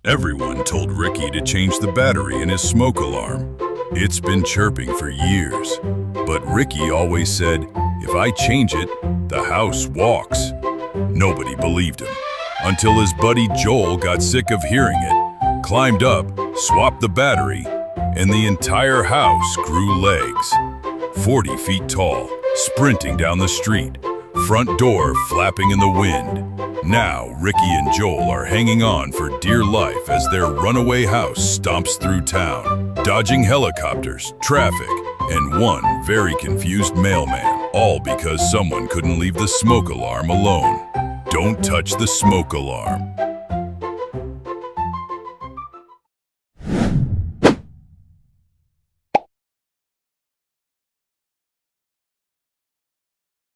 Everyone told Ricky to change the battery in his smoke alarm. It's been chirping for years, but Ricky always said, "If I change it, the house walks." Nobody believed him, until his buddy Joel got sick of hearing it, climbed up, swapped the battery, and the entire house grew legs. 40 feet tall, sprinting down the street, front door flapping in the wind. Now, Ricky and Joel are hanging on for dear life as their runaway house stomps through town, dodging helicopters, traffic, and one very confused mailman, all because someone couldn't leave the smoke alarm alone. Don't touch the smoke alarm.